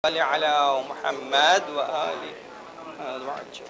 على محمد وآله وعجل.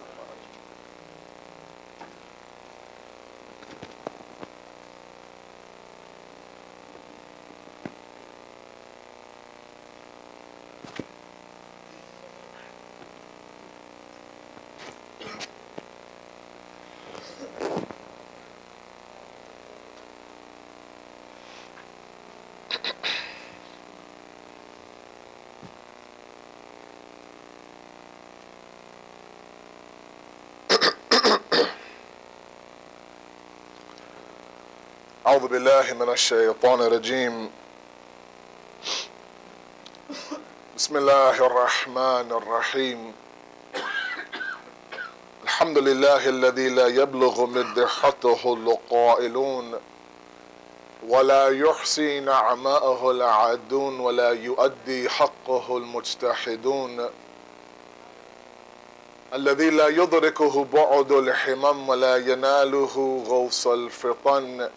أعوذ بالله من الشيطان الرجيم. بسم الله الرحمن الرحيم. الحمد لله الذي لا يبلغ مدحته القائلون ولا يحصي نعماءه العادون ولا يؤدي حقه المجتحدون، الذي لا يدركه بعد الحمم ولا يناله غوص الفطن،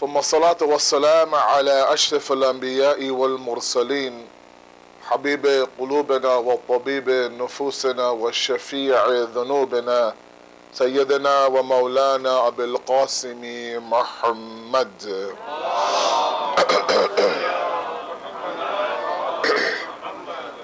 ثم الصلاة والسلام على أشرف الأنبياء والمرسلين، حبيب قلوبنا وطبيب نفوسنا والشفيع ذنوبنا، سيدنا ومولانا أبي القاسم محمد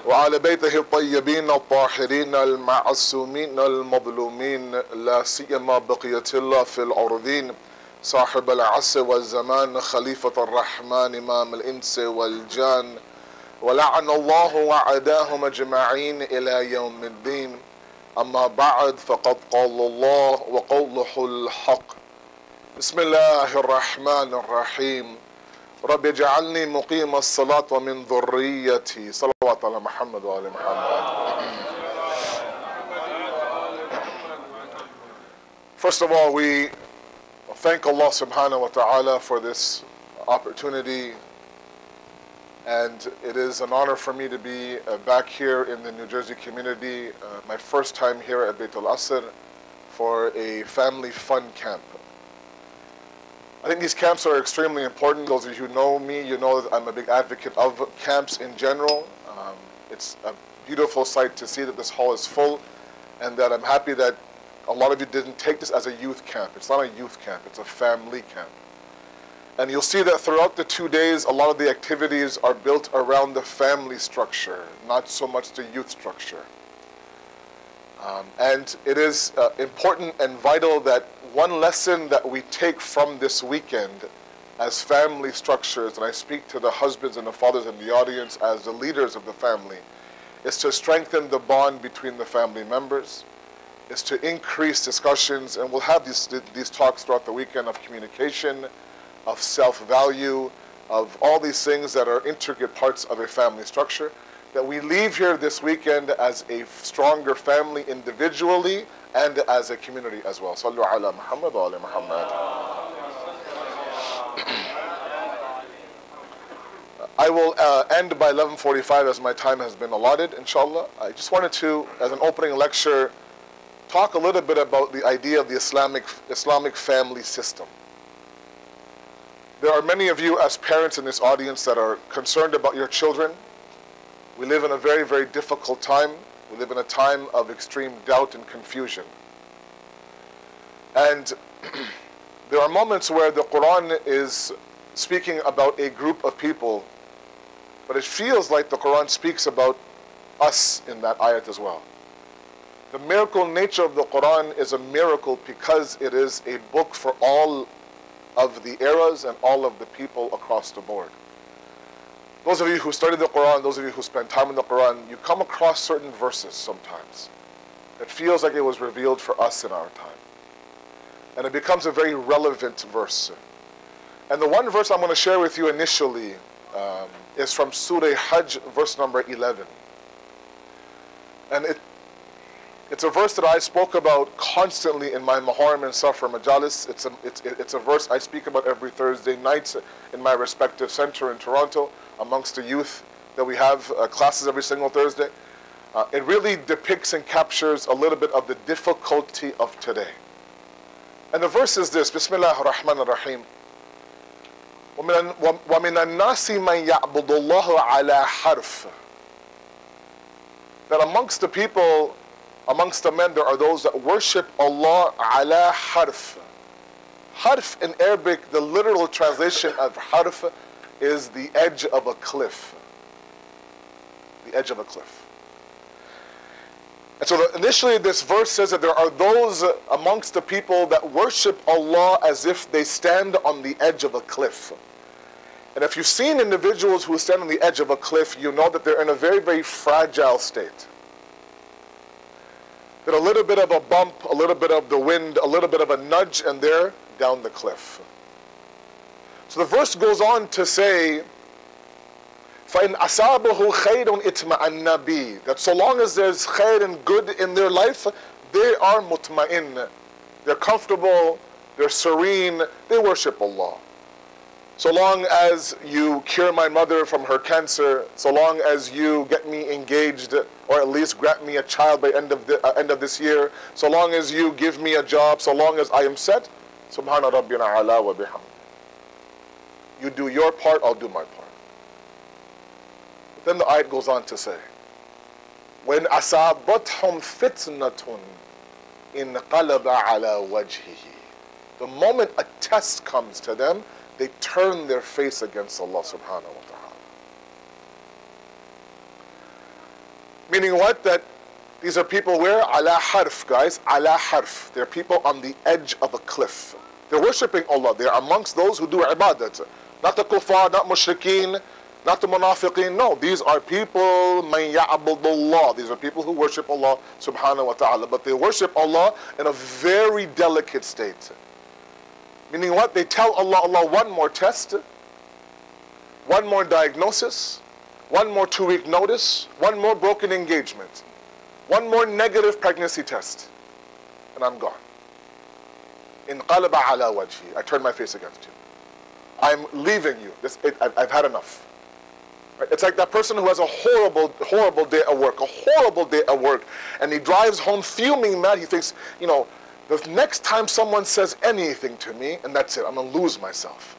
وعلى بيته الطيبين الطاهرين المعصومين المظلومين، لا سيما بقية الله في الأرضين، صاحب العصر والزمان، خليفة الرحمن إمام الإنس والجان، ولعن الله وعداهم أجمعين إلى يوم الدين. أما بعد، فقد قال الله وقوله الحق. بسم الله الرحمن الرحيم. رب اجعلني مقيم الصلاة ومن ذريتي. صلوات على محمد وآل محمد. First of all, we thank Allah subhanahu wa ta'ala for this opportunity, and it is an honor for me to be back here in the New Jersey community, my first time here at Beit al-Asr for a family fun camp. I think these camps are extremely important. Those of you who know me, you know that I'm a big advocate of camps in general. It's a beautiful sight to see that this hall is full, and that I'm happy that a lot of you didn't take this as a youth camp. It's not a youth camp, it's a family camp. And you'll see that throughout the 2 days, a lot of the activities are built around the family structure, not so much the youth structure. And it is important and vital that one lesson that we take from this weekend as family structures, and I speak to the husbands and the fathers in the audience as the leaders of the family, is to strengthen the bond between the family members, is to increase discussions, and we'll have these talks throughout the weekend of communication, of self-value, of all these things that are intricate parts of a family structure, that we leave here this weekend as a stronger family individually and as a community as well. Sallu ala Muhammad wa ala Muhammad. I will end by 11:45 as my time has been allotted, inshallah. I just wanted to, as an opening lecture, talk a little bit about the idea of the Islamic family system. There are many of you as parents in this audience that are concerned about your children. We live in a very, very difficult time. We live in a time of extreme doubt and confusion. And there are moments where the Quran is speaking about a group of people, but it feels like the Quran speaks about us in that ayat as well. The miracle nature of the Quran is a miracle because it is a book for all of the eras and all of the people across the board. Those of you who study the Quran, those of you who spend time in the Quran, you come across certain verses sometimes. It feels like it was revealed for us in our time. And it becomes a very relevant verse. And the one verse I'm going to share with you initially is from Surah Hajj, verse number 11. And it's a verse that I spoke about constantly in my Muharram and Safar Majalis. It's a verse I speak about every Thursday night in my respective center in Toronto amongst the youth that we have classes every single Thursday. It really depicts and captures a little bit of the difficulty of today. And the verse is this, Bismillah ar-Rahman ar-Rahim. وَمِنَ النَّاسِ مَنْ يَعْبُدُ اللَّهُ عَلَى حَرْفٍ that amongst the people, amongst the men, there are those that worship Allah ala harf. Harf in Arabic, the literal translation of harf is the edge of a cliff. The edge of a cliff. And so initially this verse says that there are those amongst the people that worship Allah as if they stand on the edge of a cliff. And if you've seen individuals who stand on the edge of a cliff, you know that they're in a very, very fragile state. That a little bit of a bump, a little bit of the wind, a little bit of a nudge, and they're down the cliff. So the verse goes on to say, فَإِنْ أَصَابَهُ خَيْرٌ اطْمَأَنَّ بِهِ, that so long as there's khair and good in their life, they are mutma'in. They're comfortable, they're serene, they worship Allah. So long as you cure my mother from her cancer, so long as you get me engaged, or at least grant me a child by end of this year, so long as you give me a job, so long as I am set, Subhana Rabbina ala wa bihamd. You do your part, I'll do my part. Then the ayat goes on to say, when asabathum fitnatun inqalaba ala wajhihi. The moment a test comes to them, they turn their face against Allah subhanahu wa ta'ala. Meaning what? That these are people where? Ala harf, guys. Ala harf. They're people on the edge of a cliff. They're worshipping Allah. They're amongst those who do ibadat. Not the kuffar, not mushrikeen, not the munafiqeen. No, these are people, man ya'budullah. These are people who worship Allah subhanahu wa ta'ala. But they worship Allah in a very delicate state. Meaning what? They tell Allah, Allah, one more test, one more diagnosis, one more 2-week notice, one more broken engagement, one more negative pregnancy test, and I'm gone. Inqalaba ala wajhi. I turn my face against you. I'm leaving you. I've had enough. Right? It's like that person who has a horrible day at work, and he drives home fuming mad. He thinks, you know, the next time someone says anything to me, and that's it, I'm going to lose myself.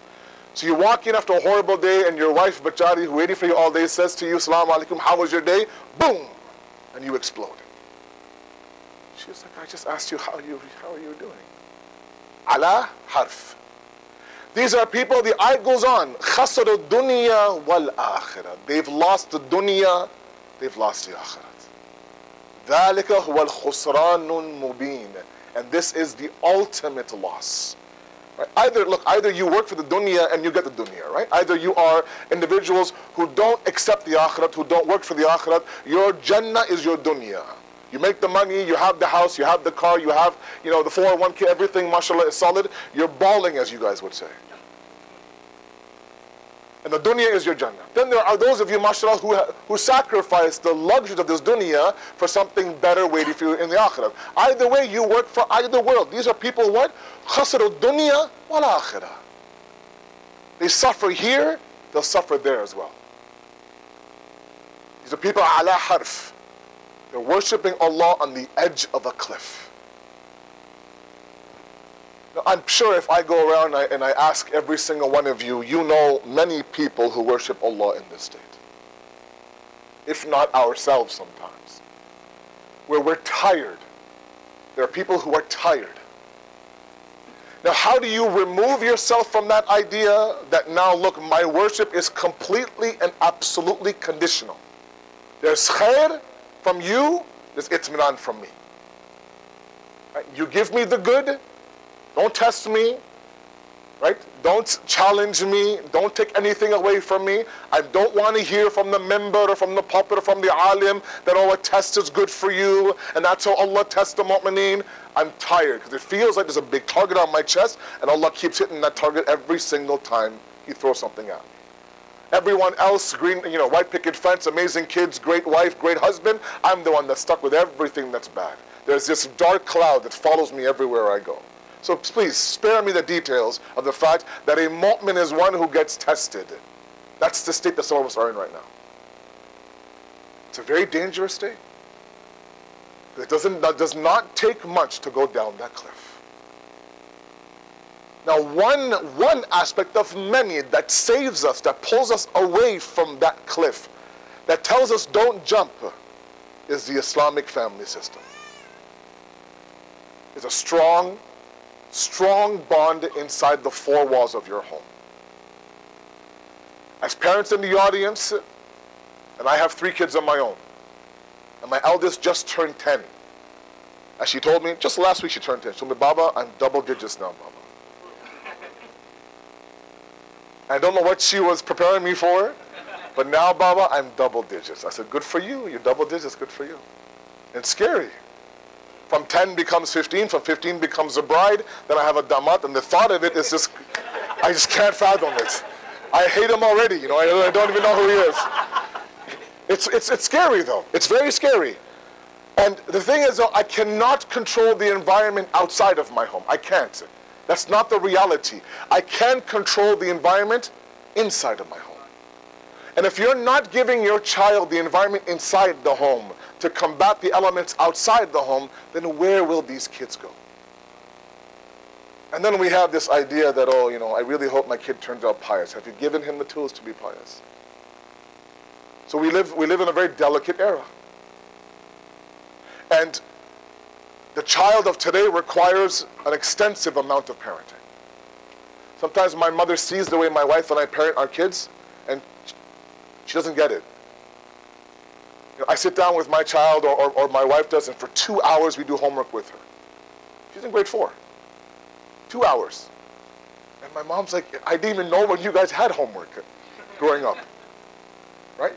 So you walk in after a horrible day, and your wife, Bachari, who waiting for you all day, says to you, Assalamu alaikum, how was your day? Boom! And you explode. She's like, I just asked you, how are you doing? Ala harf. These are people, the ayat goes on, خَسَرُ الدُّنْيَا وَالْآخِرَةِ. They've lost the dunya, they've lost the akhirat. ذَلِكَ هُوَ الْخُسْرَانُ الْمُبِينَ. And this is the ultimate loss. Right? Either you work for the dunya and you get the dunya, right? Either you are individuals who don't accept the akhirat, who don't work for the akhirat. Your jannah is your dunya. You make the money, you have the house, you have the car, you have, you know, the 401k, everything, mashallah, is solid. You're balling, as you guys would say. And the dunya is your jannah. Then there are those of you, mashallah, who sacrifice the luxuries of this dunya for something better waiting for you in the akhirah. Either way, you work for either world. These are people what? خَسَرُ الدُّنْيَا وَالْآخِرَةِ. They suffer here, they'll suffer there as well. These are people ala harf. They're worshipping Allah on the edge of a cliff. Now, I'm sure if I go around and I ask every single one of you, you know many people who worship Allah in this state. If not ourselves sometimes. Where we're tired. There are people who are tired. Now, how do you remove yourself from that idea that now, look, my worship is completely and absolutely conditional? There's khair from you, there's itminan from me. Right? You give me the good, don't test me, right? Don't challenge me, don't take anything away from me. I don't want to hear from the member or from the pulpit or from the alim that, oh, a test is good for you, and that's how Allah tests the mu'mineen. I'm tired, because it feels like there's a big target on my chest, and Allah keeps hitting that target every single time He throws something at me. Everyone else, green, you know, white picket fence, amazing kids, great wife, great husband. I'm the one that's stuck with everything that's bad. There's this dark cloud that follows me everywhere I go. So please, spare me the details of the fact that a mu'min is one who gets tested. That's the state that some of us are in right now. It's a very dangerous state. That does not take much to go down that cliff. Now, one aspect of many that saves us, that pulls us away from that cliff, that tells us don't jump, is the Islamic family system. It's a strong, strong bond inside the four walls of your home. As parents in the audience, and I have 3 kids of my own, and my eldest just turned 10. As she told me, just last week she turned 10. She told me, Baba, I'm double digits now, Baba. I don't know what she was preparing me for, but now, Baba, I'm double digits. I said, good for you. You're double digits, good for you. And it's scary. From 10 becomes 15, from 15 becomes a bride, then I have a damat, and the thought of it is just, I just can't fathom it. I hate him already, you know, I don't even know who he is. It's scary though, it's very scary. And the thing is though, I cannot control the environment outside of my home, I can't. That's not the reality. I can control the environment inside of my home. And if you're not giving your child the environment inside the home to combat the elements outside the home, then where will these kids go? And then we have this idea that, oh, you know, I really hope my kid turns out pious. Have you given him the tools to be pious? So we live in a very delicate era. And the child of today requires an extensive amount of parenting. Sometimes my mother sees the way my wife and I parent our kids, and she doesn't get it. You know, I sit down with my child, or my wife does, and for 2 hours we do homework with her. She's in grade 4. 2 hours. And my mom's like, I didn't even know when you guys had homework growing up. Right?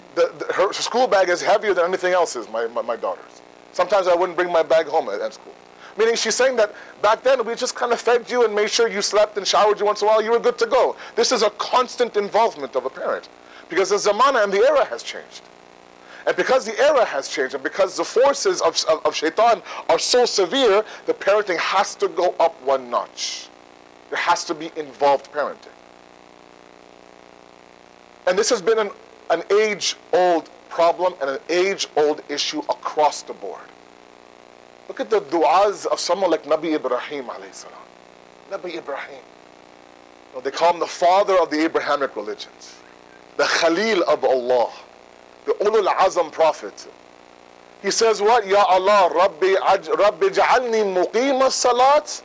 Her school bag is heavier than anything else is, my daughter's. Sometimes I wouldn't bring my bag home at school. Meaning she's saying that back then we just kind of fed you and made sure you slept and showered you once in a while, you were good to go. This is a constant involvement of a parent. Because the zamana and the era has changed. And because the era has changed, and because the forces of shaitan are so severe, the parenting has to go up one notch. There has to be involved parenting. And this has been an age-old problem and an age-old issue across the board. Look at the du'as of someone like Nabi Ibrahim alayhi salam. Nabi Ibrahim. You know, they call him the father of the Abrahamic religions. The Khalil of Allah. The Ulul Azam prophet. He says what? Ya Allah, Rabbi ja'alni muqima salat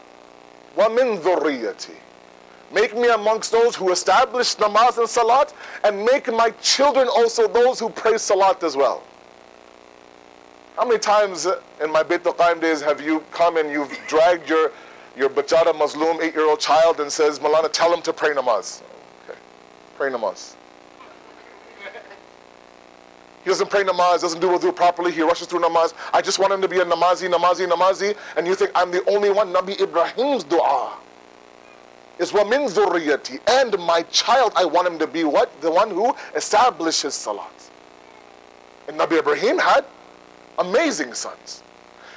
wa min dhurriyati. Make me amongst those who establish namaz and salat, and make my children also those who pray salat as well. How many times in my Beit al-Qaim days have you come and you've dragged your bachara mazloom 8-year-old child and says, Moulana, tell him to pray namaz. Okay, pray namaz. He doesn't pray namaz, doesn't do wudu properly, he rushes through namaz. I just want him to be a namazi, and you think I'm the only one. Nabi Ibrahim's dua is وَمِن ذُرِّيَّتِي, and my child, I want him to be what? The one who establishes salat. And Nabi Ibrahim had amazing sons.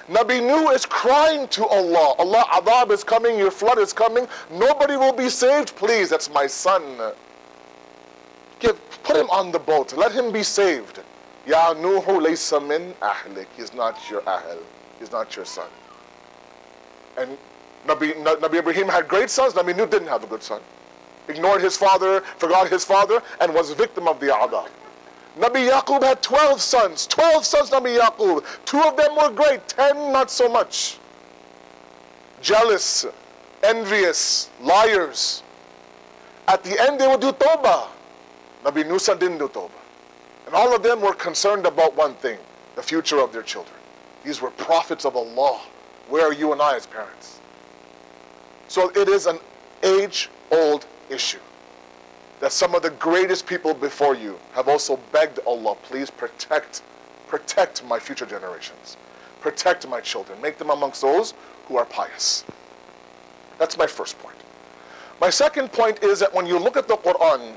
Nabi Nuh is crying to Allah, Allah, adab is coming, your flood is coming, nobody will be saved, please, that's my son. Put him on the boat, let him be saved. Ya Nuhu laysa min ahlik, he's not your ahl, he's not your son. And Nabi Ibrahim had great sons, Nabi Nuh didn't have a good son. Ignored his father, forgot his father, and was a victim of the adab. Nabi Yaqub had 12 sons. 12 sons, Nabi Yaqub. 2 of them were great, 10 not so much. Jealous, envious, liars. At the end they would do tawbah. Nabi Nusa didn't do tawbah. And all of them were concerned about one thing, the future of their children. These were prophets of Allah. Where are you and I as parents? So it is an age-old issue that some of the greatest people before you have also begged Allah, please protect my future generations. Protect my children. Make them amongst those who are pious. That's my first point. My second point is that when you look at the Quran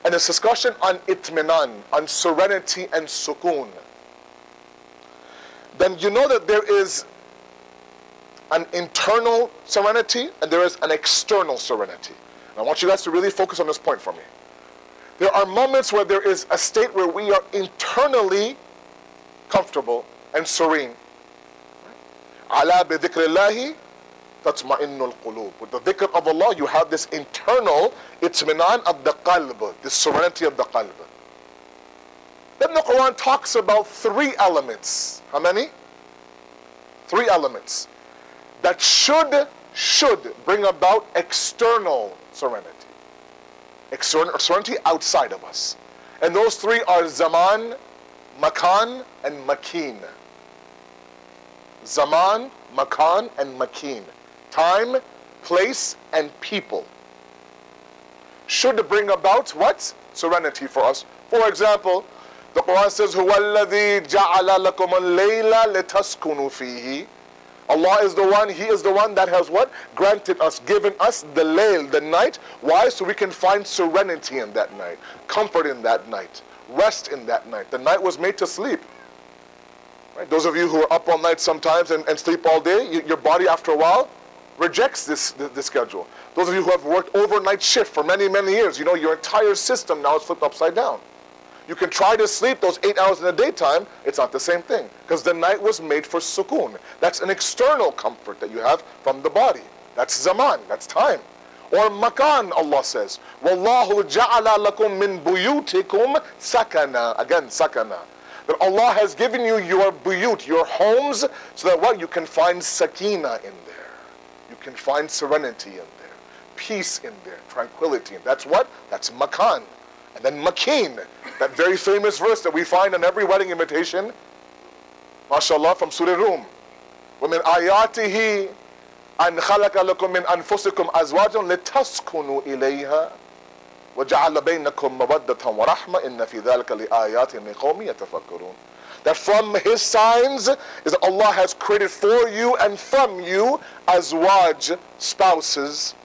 and its discussion on itminan, on serenity and sukoon, then you know that there is an internal serenity and there is an external serenity. And I want you guys to really focus on this point for me. There are moments where there is a state where we are internally comfortable and serene. Ala bi dhikrillahi tatma'innul qulub. With the dhikr of Allah, you have this internal itminan of the qalb, this serenity of the qalb. Then the Quran talks about 3 elements. How many? 3 elements that should bring about external serenity. External serenity outside of us. And those 3 are Zaman, Makan, and Makeen. Zaman, Makan, and Makeen. Time, place, and people. Should bring about what? Serenity for us. For example, the Quran says, هُوَ الَّذِي جَعَلَ لَكُمُ اللَّيْلَ لِتَسْكُنُوا فِيهِ. Allah is the one, He is the one that has what? Granted us, given us the layl, the night. Why? So we can find serenity in that night, comfort in that night, rest in that night. The night was made to sleep. Right? Those of you who are up all night sometimes and sleep all day, your body after a while rejects this schedule. Those of you who have worked overnight shift for many, many years, you know your entire system now is flipped upside down. You can try to sleep those 8 hours in the daytime, it's not the same thing. Because the night was made for sukoon. That's an external comfort that you have from the body. That's zaman, that's time. Or makan, Allah says, وَاللَّهُ جَعَلَ لَكُم مِّن بُيُوتِكُمْ سَكَنًا. Again, sakana. That Allah has given you your buyut, your homes, so that what? You can find sakina in there. You can find serenity in there. Peace in there. Tranquility. And that's what? That's makan. And then makeen, that very famous verse that we find in every wedding invitation, mashallah, from Surah Rum. وَمِنْ آيَاتِهِ أَنْ خَلَقَ لَكُم مِّنْ أَنفُسِكُمْ أَزْوَاجًا لِتَسْكُنُوا إِلَيْهَا وَجَعَلَ بَيْنَكُمْ مَوَدَّةً وَرَحْمَةً إِنَّ فِي ذَلِكَ لِآيَاتٍ لِقَوْمٍ يَتَفَكَّرُونَ. That from His signs is that Allah has created for you and from you azwaj, spouses,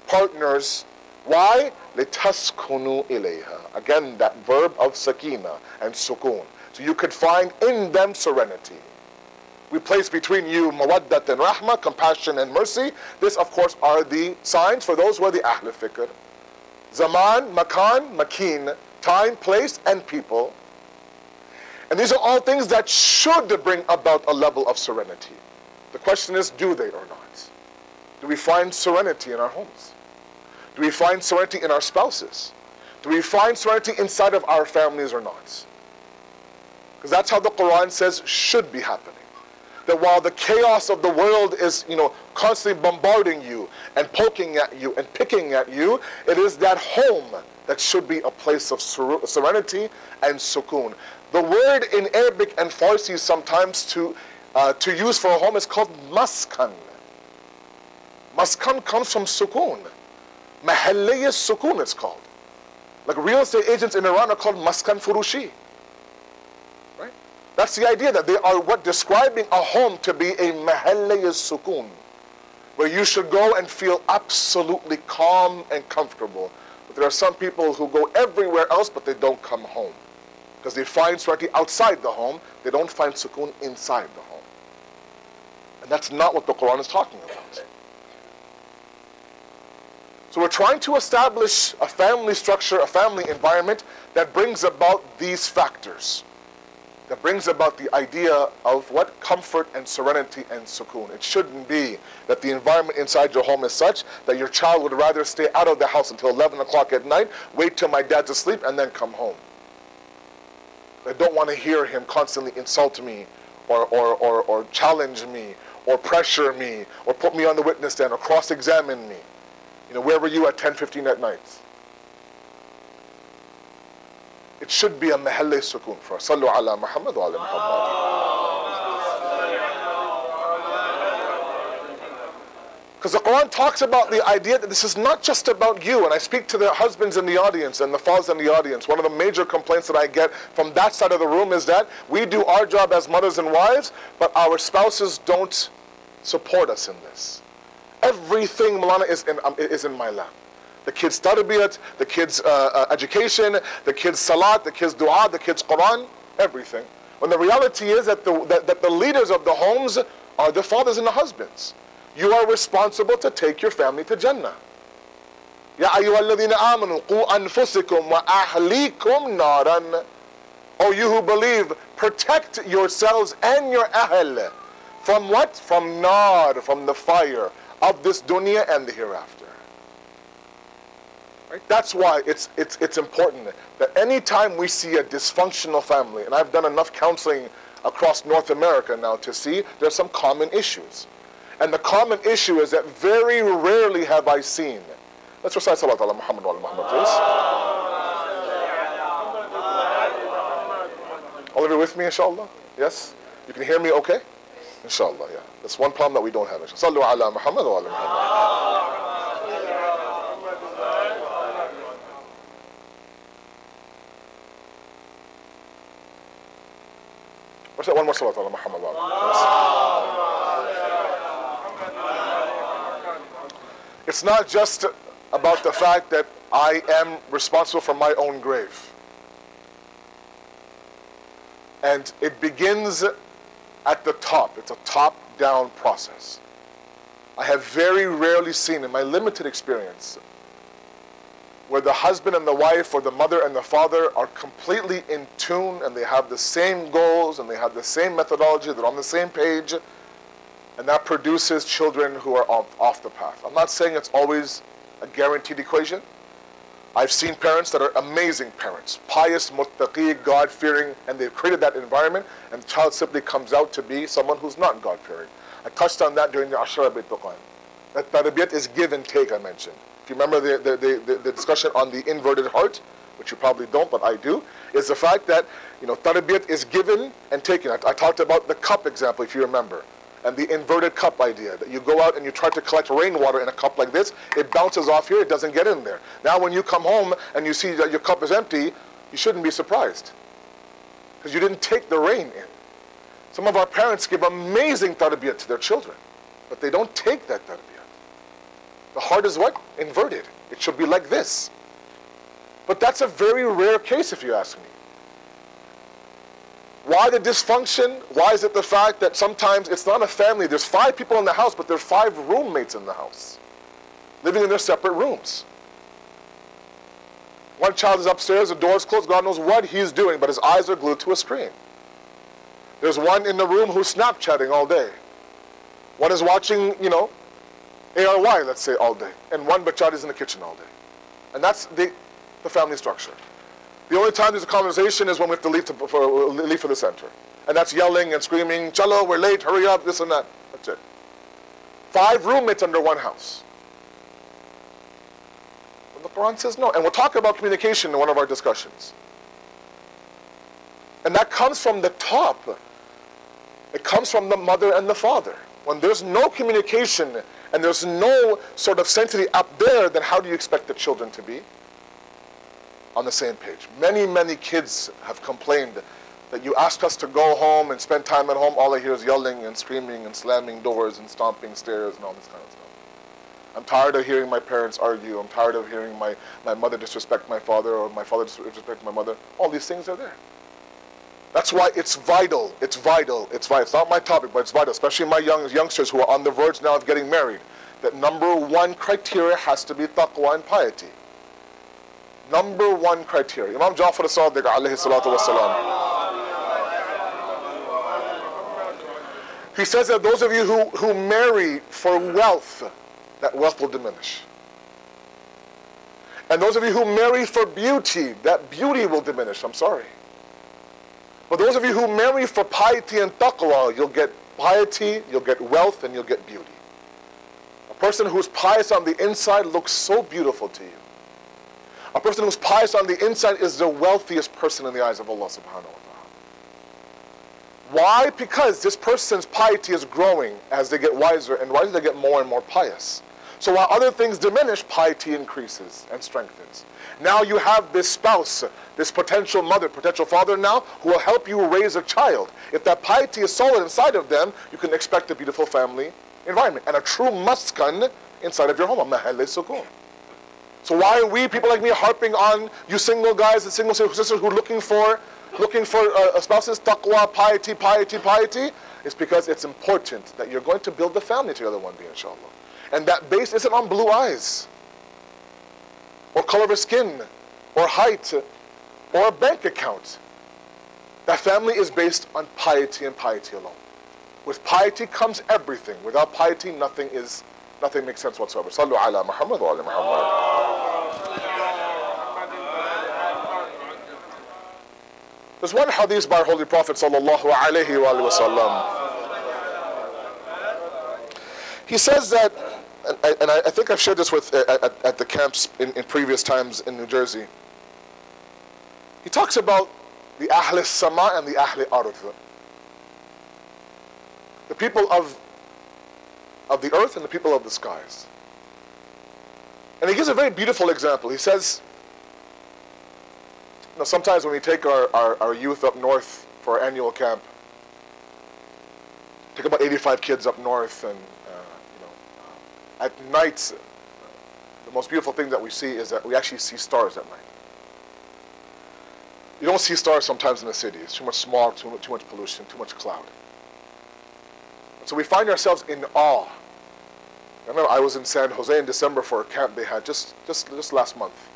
partners. Why? لِتَسْكُنُوا إِلَيْهَا. Again, that verb of sakina and sukoon. So you could find in them serenity. We place between you mawaddat and rahmah, compassion and mercy. This, of course, are the signs for those who are the Ahl al-Fikr. Zaman, makan, makeen, time, place, and people. And these are all things that should bring about a level of serenity. The question is, do they or not? Do we find serenity in our homes? Do we find serenity in our spouses? Do we find serenity inside of our families or not? Because that's how the Quran says should be happening. That while the chaos of the world is, constantly bombarding you and poking at you and picking at you, it is that home that should be a place of serenity and sukoon. The word in Arabic and Farsi sometimes to use for a home is called maskan. Maskan comes from sukoon. Mahalliyya sukoon it's called. Like real estate agents in Iran are called maskan furushi. Right? That's the idea, that they are describing a home to be a mahalliyya sukoon, where you should go and feel absolutely calm and comfortable. But there are some people who go everywhere else, but they don't come home. Because they find serenity outside the home, they don't find sukoon inside the home. And that's not what the Quran is talking about. So we're trying to establish a family structure, a family environment that brings about these factors. That brings about the idea of what? Comfort and serenity and sukoon. It shouldn't be that the environment inside your home is such that your child would rather stay out of the house until 11 o'clock at night, wait till my dad to sleep, and then come home. I don't want to hear him constantly insult me or challenge me or pressure me or put me on the witness stand or cross-examine me. Where were you at 10:15 at night? It should be a mahallay sukoon for us. Sallu ala Muhammad wa ala Muhammad. Because the Quran talks about the idea that this is not just about you. And I speak to the husbands in the audience and the fathers in the audience. One of the major complaints that I get from that side of the room is that we do our job as mothers and wives, but our spouses don't support us in this. Everything, Moulana, is in my lap. The kids' tarbiyat, the kids' education, the kids' salat, the kids' dua, the kids' Quran, everything. When the reality is that the leaders of the homes are the fathers and the husbands. You are responsible to take your family to Jannah. Ya ayyuhalladhina amanu qu anfusikum wa ahlikum naran. O you who believe, protect yourselves and your ahl. From what? From nar, from the fire of this dunya and the hereafter. Right? That's why it's important that any time we see a dysfunctional family, and I've done enough counseling across North America now to see there's some common issues. And the common issue is that very rarely have I seen. Let's recite Salat ala Muhammad wa ala Muhammad, please. All of you with me, inshallah? Yes? You can hear me okay? Inshallah, yeah. That's one problem that we don't have. Sallu ala Muhammad wa ala Muhammad. What's that? One more salat ala Muhammad wa ala Muhammad. It's not just about the fact that I am responsible for my own grave. And it begins at the top. It's a top-down process. I have very rarely seen, in my limited experience, where the husband and the wife or the mother and the father are completely in tune and they have the same goals and they have the same methodology, they're on the same page, and that produces children who are off the path. I'm not saying it's always a guaranteed equation. I've seen parents that are amazing parents, pious, muttaqi, God-fearing, and they've created that environment, and the child simply comes out to be someone who's not God-fearing. I touched on that during the Ashra Bait Tuqan. That tarbiyat is give and take, I mentioned. If you remember the discussion on the inverted heart, which you probably don't, but I do, is the fact that, tarbiyat is given and taken. I talked about the cup example, if you remember, and the inverted cup idea, that you go out and you try to collect rainwater in a cup like this, it bounces off here, it doesn't get in there. Now when you come home and you see that your cup is empty, you shouldn't be surprised, because you didn't take the rain in. Some of our parents give amazing tarbiyat to their children, but they don't take that tarbiyat. The heart is what? Inverted. It should be like this. But that's a very rare case, if you ask me. Why the dysfunction? Why is it the fact that sometimes it's not a family, there's 5 people in the house, but there are 5 roommates in the house, living in their separate rooms. One child is upstairs, the door's closed, God knows what he's doing, but his eyes are glued to a screen. There's one in the room who's Snapchatting all day. One is watching, ARY, let's say, all day. And one bachad is in the kitchen all day. And that's the family structure. The only time there's a conversation is when we have to leave for the center. And that's yelling and screaming, chalo, we're late, hurry up, this and that. That's it. 5 roommates under one house. But the Quran says no. And we'll talk about communication in one of our discussions. And that comes from the top. It comes from the mother and the father. When there's no communication and there's no sort of sanctity up there, then how do you expect the children to be on the same page? Many, many kids have complained that you ask us to go home and spend time at home, all I hear is yelling and screaming and slamming doors and stomping stairs and all this kind of stuff. I'm tired of hearing my parents argue. I'm tired of hearing my mother disrespect my father or my father disrespect my mother. All these things are there. That's why it's vital. It's vital. It's vital. It's not my topic, but it's vital, especially my youngsters who are on the verge now of getting married, that number 1 criteria has to be taqwa and piety. Number 1 criteria. Imam Jafri Sadiq alayhi salatu wasalam. He says that those of you who marry for wealth, that wealth will diminish. And those of you who marry for beauty, that beauty will diminish. I'm sorry. But those of you who marry for piety and taqwa, you'll get piety, you'll get wealth, and you'll get beauty. A person who's pious on the inside looks so beautiful to you. A person who's pious on the inside is the wealthiest person in the eyes of Allah subhanahu wa ta'ala. Why? Because this person's piety is growing as they get wiser and wiser, they get more and more pious. So while other things diminish, piety increases and strengthens. Now you have this spouse, this potential mother, potential father now, who will help you raise a child. If that piety is solid inside of them, you can expect a beautiful family environment and a true maskan inside of your home. So why are we, people like me, harping on you single guys and single sisters who are looking for spouses, taqwa, piety, piety, piety? It's because it's important that you're going to build a family together one day, inshallah. And that base isn't on blue eyes, or color of skin, or height, or a bank account. That family is based on piety and piety alone. With piety comes everything. Without piety, nothing makes sense whatsoever. Sallu ala Muhammad wa ala Muhammad. There's one hadith by our Holy Prophet sallallahu alaihi wasallam. He says that, and I think I've shared this with at the camps in previous times in New Jersey. He talks about the Ahl Sama and the Ahl Ard, the people of the earth and the people of the skies. And he gives a very beautiful example. He says, you know, sometimes when we take our youth up north for our annual camp, take about 85 kids up north, and at night, the most beautiful thing that we see is that we actually see stars at night. You don't see stars sometimes in the city. It's too much smog, too much pollution, too much cloud. So we find ourselves in awe. I remember I was in San Jose in December for a camp they had just last month.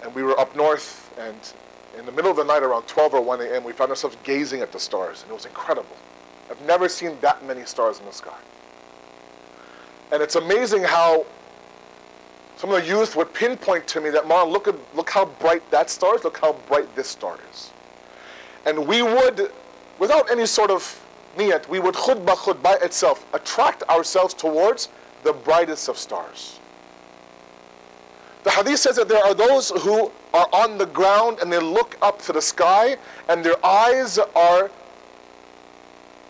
And we were up north, and in the middle of the night around 12 or 1 a.m. we found ourselves gazing at the stars, and it was incredible. I've never seen that many stars in the sky. And it's amazing how some of the youth would pinpoint to me that, Mom, look how bright that star is, look how bright this star is. And we would, without any sort of niyat, we would khud by itself attract ourselves towards the brightest of stars. The hadith says that there are those who are on the ground and they look up to the sky and their eyes are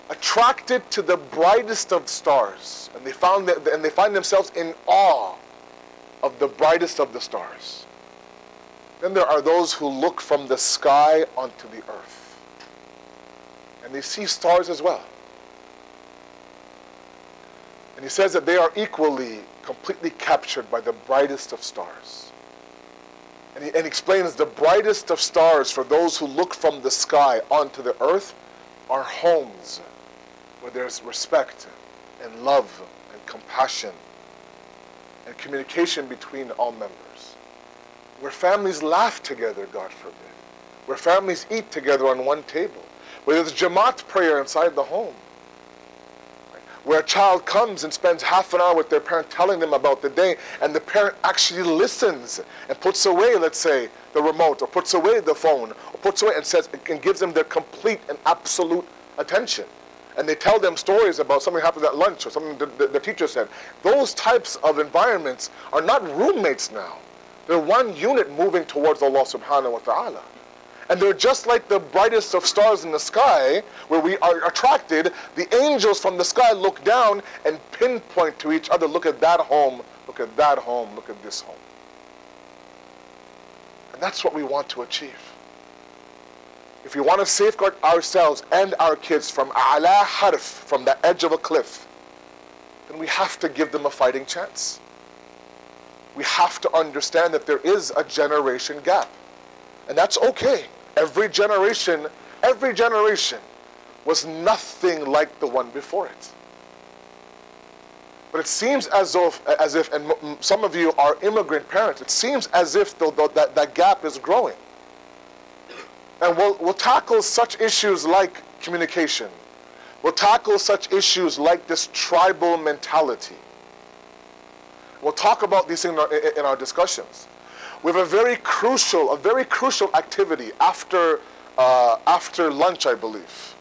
attracted to the brightest of stars, and they find themselves in awe of the brightest of the stars. Then there are those who look from the sky onto the earth, and they see stars as well. And he says that they are equally, completely captured by the brightest of stars. And he explains the brightest of stars for those who look from the sky onto the earth are homes where there's respect and love and compassion and communication between all members. Where families laugh together, God forbid. Where families eat together on one table. Where there's Jamaat prayer inside the home. Where a child comes and spends half an hour with their parent telling them about the day, and the parent actually listens and puts away, let's say, the remote, or puts away the phone, or puts away and gives them their complete and absolute attention. And they tell them stories about something happened at lunch or something the teacher said. Those types of environments are not roommates now. They're one unit moving towards Allah subhanahu wa ta'ala. And they're just like the brightest of stars in the sky, where we are attracted. The angels from the sky look down and pinpoint to each other, look at that home, look at that home, look at this home. And that's what we want to achieve. If we want to safeguard ourselves and our kids from a'la harf, from the edge of a cliff, then we have to give them a fighting chance. We have to understand that there is a generation gap. And that's okay. Every generation was nothing like the one before it. But it seems as if, and some of you are immigrant parents, it seems as if that gap is growing. And we'll tackle such issues like communication. We'll tackle such issues like this tribal mentality. We'll talk about these things in our discussions. We have a very crucial activity after lunch, I believe,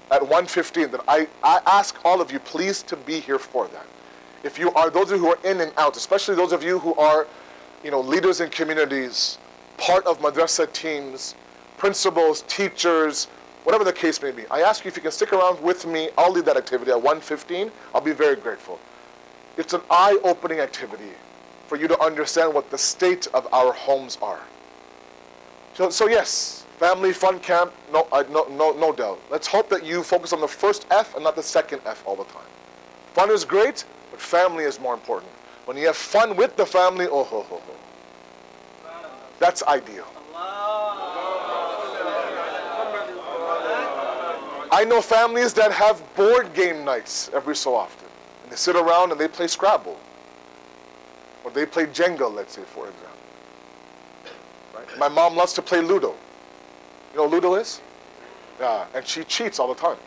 at 1:15. That I ask all of you, please, to be here for that. If you are those of you who are in and out, especially those of you who are, leaders in communities, part of madrasa teams, principals, teachers, whatever the case may be, I ask you if you can stick around with me. I'll lead that activity at 1:15. I'll be very grateful. It's an eye-opening activity for you to understand what the state of our homes are. So yes, family fun camp, no doubt. Let's hope that you focus on the first F and not the second F all the time. Fun is great, but family is more important. When you have fun with the family, oh ho ho ho. That's ideal. I know families that have board game nights every so often. And they sit around and they play Scrabble. Or they play Jenga, let's say, for example. Right? My mom loves to play Ludo. You know what Ludo is? Yeah, and she cheats all the time.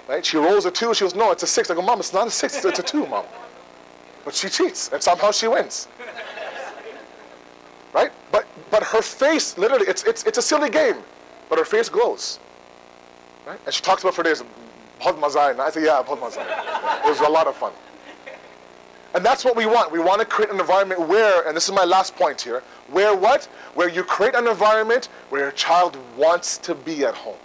Right? She rolls a 2, she goes, no, it's a 6. I go, Mom, it's not a 6, it's a 2, Mom. But she cheats, and somehow she wins. Right? But but her face, literally, it's a silly game, but her face glows. Right? And she talks about for days, "Bahut maza hai na?" I say, yeah, bahut maza hai. It was a lot of fun. And that's what we want. We want to create an environment where, and this is my last point here, where what? Where you create an environment where your child wants to be at home.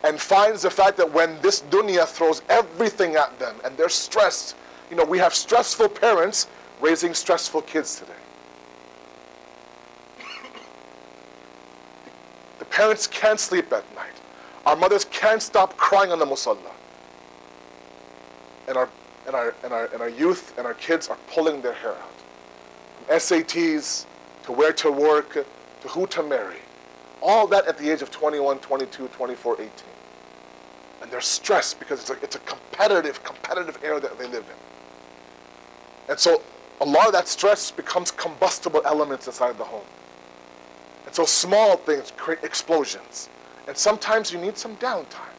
And finds the fact that when this dunya throws everything at them and they're stressed, you know, we have stressful parents raising stressful kids today. The parents can't sleep at night. Our mothers can't stop crying on the musalla. And our youth and our kids are pulling their hair out. From SATs, to where to work, to who to marry. All that at the age of 21, 22, 24, 18. And they're stressed because it's a competitive era that they live in. And so a lot of that stress becomes combustible elements inside the home. And so small things create explosions. And sometimes you need some downtime.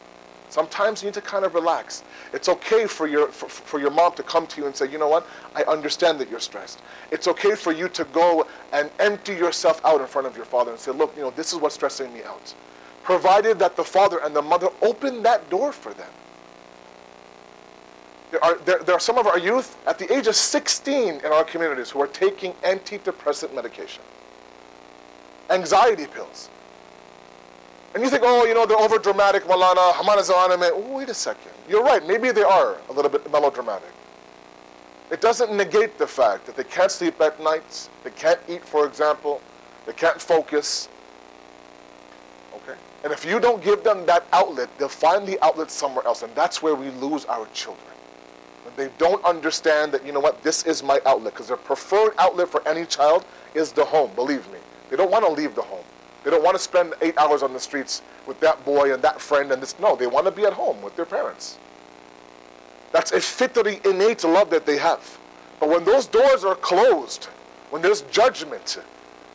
Sometimes you need to kind of relax. It's okay for your mom to come to you and say, you know what, I understand that you're stressed. It's okay for you to go and empty yourself out in front of your father and say, look, you know, this is what's stressing me out. Provided that the father and the mother open that door for them. There are some of our youth at the age of 16 in our communities who are taking antidepressant medication. Anxiety pills. And you think, oh, you know, they're over dramatic, Moulana, Hamana Zawaname. Oh, wait a second. You're right, maybe they are a little bit melodramatic. It doesn't negate the fact that they can't sleep at night, they can't eat, for example, they can't focus. Okay? And if you don't give them that outlet, they'll find the outlet somewhere else, and that's where we lose our children. When they don't understand that, you know what, this is my outlet, because their preferred outlet for any child is the home, believe me. They don't want to leave the home. They don't want to spend 8 hours on the streets with that boy and that friend and this. No, they want to be at home with their parents. That's a fitri, innate love that they have. But when those doors are closed, when there's judgment,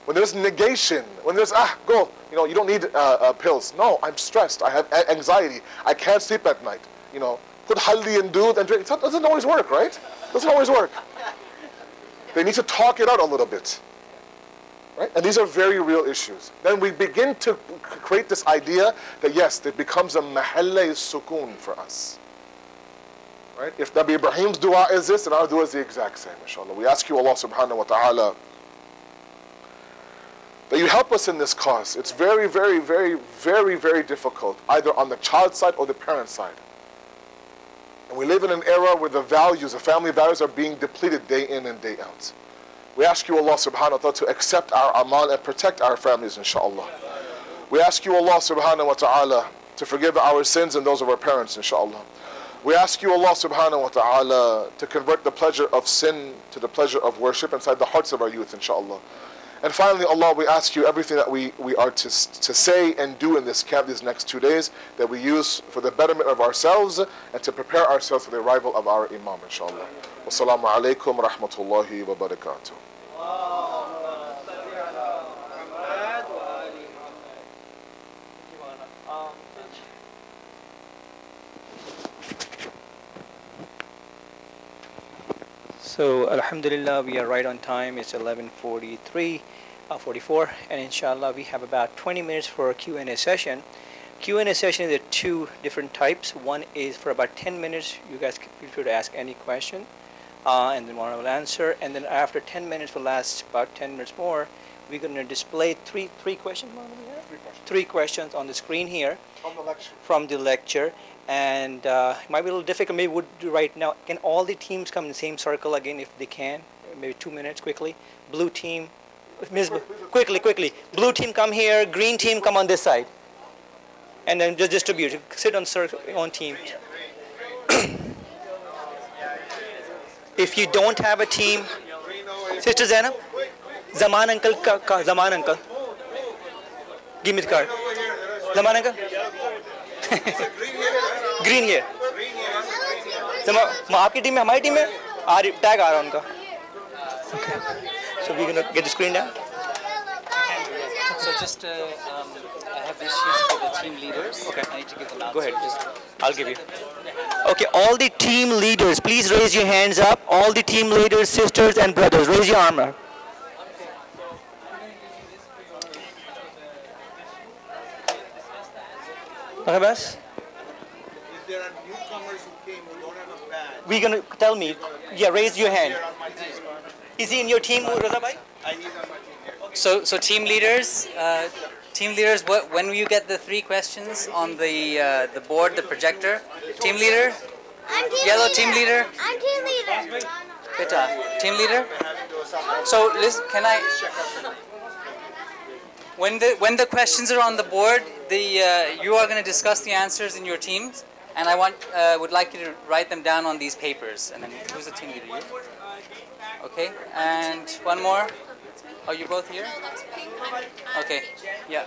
when there's negation, when there's, go, you know, you don't need pills. No, I'm stressed. I have anxiety. I can't sleep at night. You know, put haldi and doodh and drink. It doesn't always work, right? It doesn't always work. They need to talk it out a little bit. Right? And these are very real issues. Then we begin to create this idea that yes, it becomes a mahalla sukoon for us. Right? If Nabi Ibrahim's dua is this, then our dua is the exact same, inshallah. We ask you, Allah subhanahu wa ta'ala, that you help us in this cause. It's very, very, very, very, very difficult, either on the child side or the parent side. And we live in an era where the values, the family values are being depleted day in and day out. We ask you, Allah subhanahu wa ta'ala, to accept our amal and protect our families, inshallah. We ask you, Allah subhanahu wa ta'ala, to forgive our sins and those of our parents, inshallah. We ask you, Allah subhanahu wa ta'ala, to convert the pleasure of sin to the pleasure of worship inside the hearts of our youth, inshallah. And finally, Allah, we ask you everything that we are to say and do in this camp these next 2 days, that we use for the betterment of ourselves and to prepare ourselves for the arrival of our Imam, inshallah. Wassalamu alaikum wa rahmatullahi wa barakatuh. So Alhamdulillah, we are right on time. It's 11:44, and inshallah we have about 20 minutes for a Q&A session. Q&A session is two different types. One is for about 10 minutes. You guys can feel free to ask any question, and then one will answer. And then after 10 minutes, for last about 10 minutes more, we're going to display three questions. Three questions on the screen here from the lecture. And it might be a little difficult. Maybe we'll do right now. Can all the teams come in the same circle again if they can? Maybe 2 minutes quickly. Blue team, quickly. Blue team come here. Green team come on this side. And then just distribute. Sit on circle on team. If you don't have a team, Sister Zainab, Zaman uncle, give me the card. Zaman uncle. Green here. आपकी team में हमारी team में tag आ रहा है उनका. Okay. So we're gonna get the screen down. So just I have these sheets for the team leaders. Okay. I need to give them out. Go ahead. I'll give you. Okay. All the team leaders, please raise your hands up. All the team leaders, sisters and brothers, raise your arm up. Abbas? If there are newcomers who came who don't have a badge, We're gonna tell me. Yeah, raise your hand. they're on my team. Is he in your team, Raza bhai? I need on my team here. So team leaders, when you get the 3 questions on the board, the projector, team leader, I'm team yellow leader. team leader, I'm team leader. Beta, team leader. So listen, can I? When the questions are on the board, you are going to discuss the answers in your teams, and I would like you to write them down on these papers. And then who's the team leader? You? Okay, and one more. Are you both here? Okay, yeah.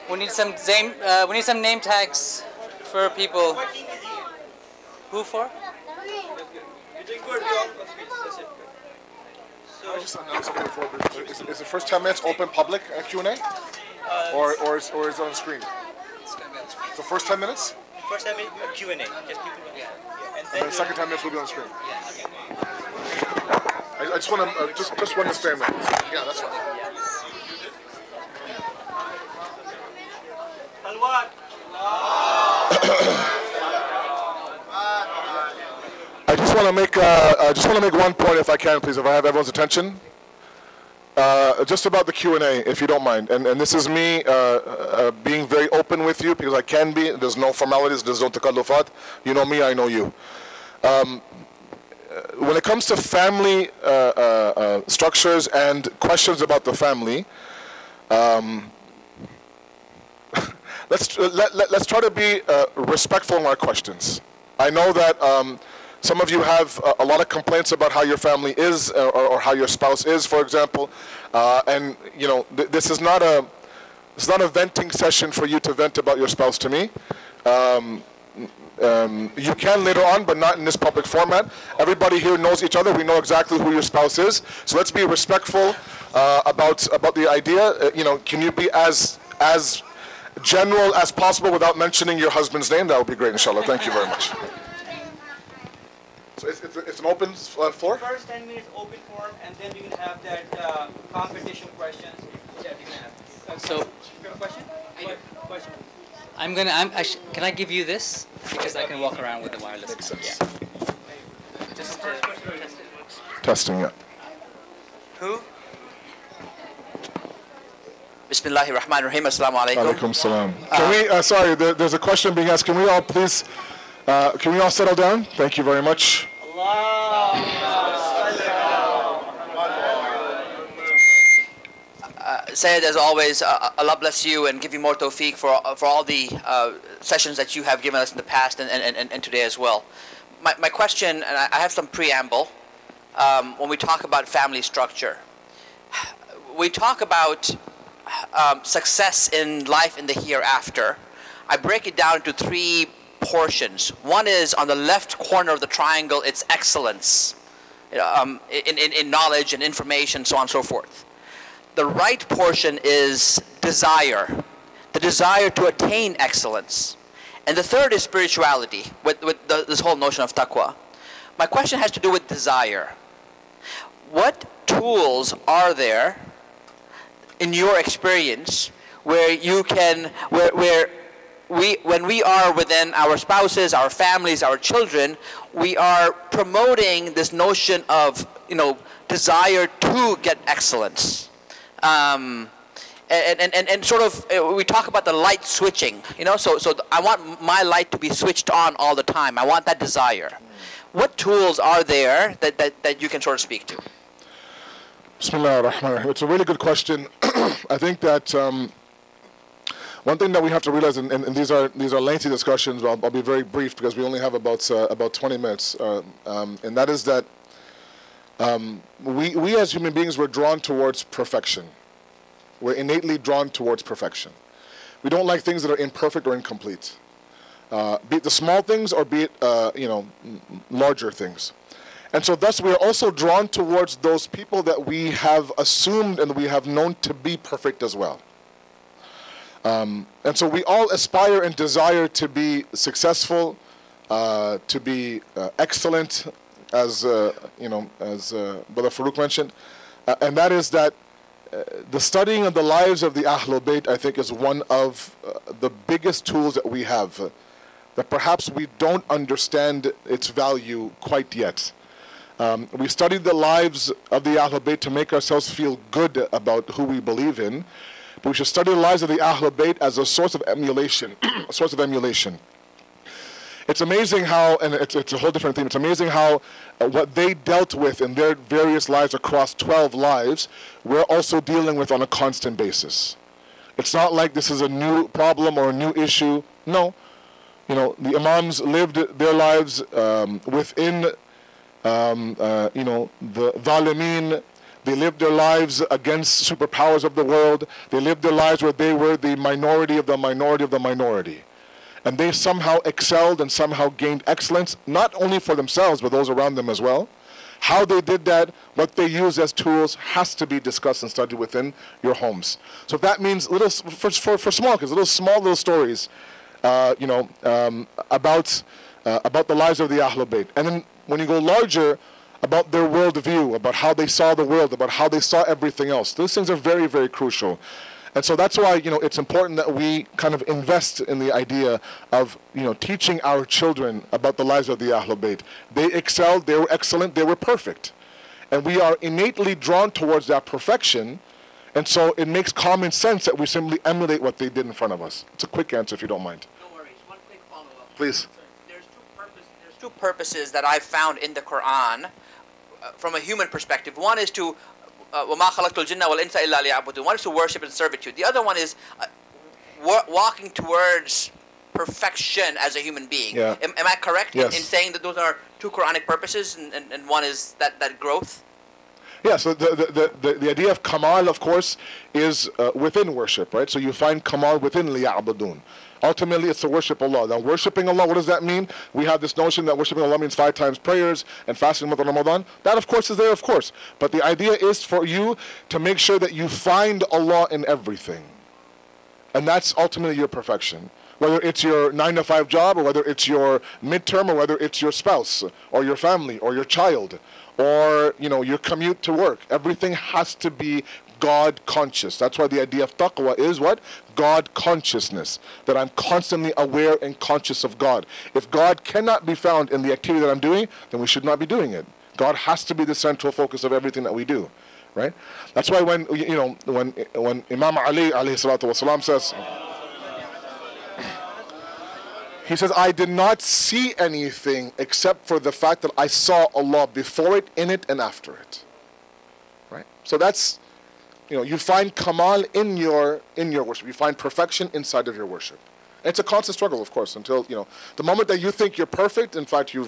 We need some name tags for people. Who for? I just announced it before. Is the first 10 minutes open public Q&A? Or is it on screen? The first 10 minutes? First time Q&A. Just people. Yeah. And then the second 10 minutes will be on screen. I just want to just one disclaimer. Yeah, that's fine. I just want to make one point, if I can, please, if I have everyone's attention. Just about the Q&A, if you don't mind. And this is me being very open with you, because I can be. There's no formalities, there's no takallufat. You know me, I know you. When it comes to family structures and questions about the family, let's try to be respectful in our questions. I know that some of you have a lot of complaints about how your family is or how your spouse is, for example, and you know this is not a venting session for you to vent about your spouse to me. You can later on, but not in this public format. Everybody here knows each other. We know exactly who your spouse is. So let's be respectful about the idea. You know, can you be as general as possible without mentioning your husband's name? That would be great, inshallah. Thank you very much. So it's an open floor? First 10 minutes open forum, and then we can have that competition questions that we can have. So, question? Question. Can I give you this? Because I can walk around with the wireless. Makes sense. Yeah. Just Testing, yeah. Who? Bismillahir Rahmanir Rahim. Assalamu alaikum. Alaikum salam. Can we, sorry, there's a question being asked. Can we all please, can we all settle down? Thank you very much. Syed, as always, Allah bless you and give you more tawfiq for all the sessions that you have given us in the past and today as well. My question, and I have some preamble, when we talk about family structure, we talk about success in life in the hereafter. I break it down into 3 portions. One is on the left corner of the triangle, it's excellence in knowledge and information, so on and so forth. The right portion is desire, the desire to attain excellence. And the third is spirituality, with this whole notion of taqwa. My question has to do with desire. What tools are there, in your experience, where you can, when we are within our spouses, our families, our children, we are promoting this notion of, you know, desire to get excellence. And sort of, we talk about the light switching, you know, so I want my light to be switched on all the time. I want that desire. What tools are there that you can sort of speak to? Bismillah ar-Rahman ar-Rahim. It's a really good question. I think that one thing that we have to realize, and these are lengthy discussions, but I'll be very brief because we only have about 20 minutes, and that is that we as human beings, we're drawn towards perfection. We're innately drawn towards perfection. We don't like things that are imperfect or incomplete, be it the small things or be it you know, larger things. And so thus we are also drawn towards those people that we have assumed and we have known to be perfect as well. And so we all aspire and desire to be successful, to be excellent, as you know, as Brother Farouk mentioned, and that is that the studying of the lives of the Ahlul Bayt, I think, is one of the biggest tools that we have, that perhaps we don't understand its value quite yet. We studied the lives of the Ahlul Bayt to make ourselves feel good about who we believe in, but we should study the lives of the Ahlul Bayt as a source of emulation, a source of emulation. It's amazing how, and it's a whole different thing, it's amazing how what they dealt with in their various lives across 12 lives, we're also dealing with on a constant basis. It's not like this is a new problem or a new issue. No. You know, the Imams lived their lives within, the Zalimeen. They lived their lives against superpowers of the world. They lived their lives where they were the minority of the minority of the minority. And they somehow excelled and somehow gained excellence, not only for themselves, but those around them as well. How they did that, what they used as tools, has to be discussed and studied within your homes. So if that means little, for small kids, little stories, about the lives of the Ahlul Bayt. And then when you go larger, about their worldview, about how they saw the world, about how they saw everything else. Those things are very, very crucial. And so that's why, it's important that we kind of invest in the idea of, teaching our children about the lives of the Ahlul Bayt. They excelled, they were excellent, they were perfect. And we are innately drawn towards that perfection. And so it makes common sense that we simply emulate what they did in front of us. It's a quick answer if you don't mind. No worries. One quick follow-up. Please. There's two purposes that I've found in the Quran from a human perspective. One is to وَمَا خَلَقْتُ الْجِنَّ وَالْإِنسَ إِلَّا لِيَعْبُدُونَ. One is to worship in servitude. The other one is walking towards perfection as a human being. Yeah. Am I correct Yes. in saying that those are two Quranic purposes, and one is that growth? Yeah, so the idea of kamal, of course, is within worship, right? So you find kamal within liya'budun. Ultimately, it's to worship Allah. Now, worshiping Allah, what does that mean? We have this notion that worshiping Allah means 5 times prayers and fasting in Ramadan. That, of course, is there, of course. But the idea is for you to make sure that you find Allah in everything. And that's ultimately your perfection. Whether it's your 9-to-5 job, or whether it's your midterm, or whether it's your spouse, or your family, or your child, or your commute to work. Everything has to be God conscious. That's why the idea of taqwa is what? God consciousness. That I'm constantly aware and conscious of God. If God cannot be found in the activity that I'm doing, then we should not be doing it. God has to be the central focus of everything that we do, right? That's why when when Imam Ali alayhi salatu wasalam says, he says, I did not see anything except for the fact that I saw Allah before it, in it, and after it. Right? So that's, you find kamal in your worship. You find perfection inside of your worship. And it's a constant struggle, of course, until, the moment that you think you're perfect, in fact, you're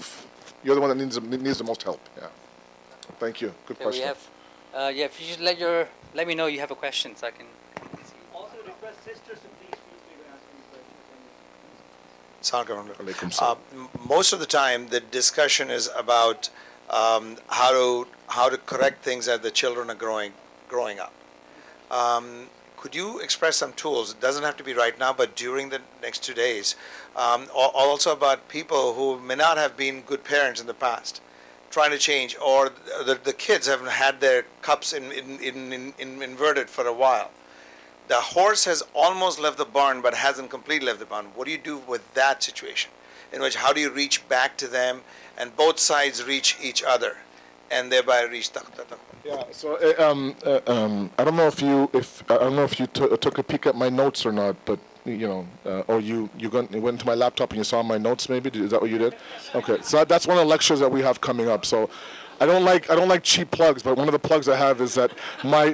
the one that needs the most help. Yeah. Thank you. Good question. We have, if you just let me know you have a question, so I can see. Also request sisters to please feel free to ask any questions. Most of the time, the discussion is about how to correct things as the children are growing up. Could you express some tools? It doesn't have to be right now, but during the next 2 days. Also about people who may not have been good parents in the past, trying to change, or the kids have had their cups inverted for a while. The horse has almost left the barn, but hasn't completely left the barn. What do you do with that situation? In which, how do you reach back to them, and both sides reach each other, and thereby reach taqwa? Yeah. So I don't know if you took a peek at my notes or not, but or you went into my laptop and you saw my notes. Maybe is that what you did? Okay. So that's one of the lectures that we have coming up. So. I don't like cheap plugs, but one of the plugs I have is that my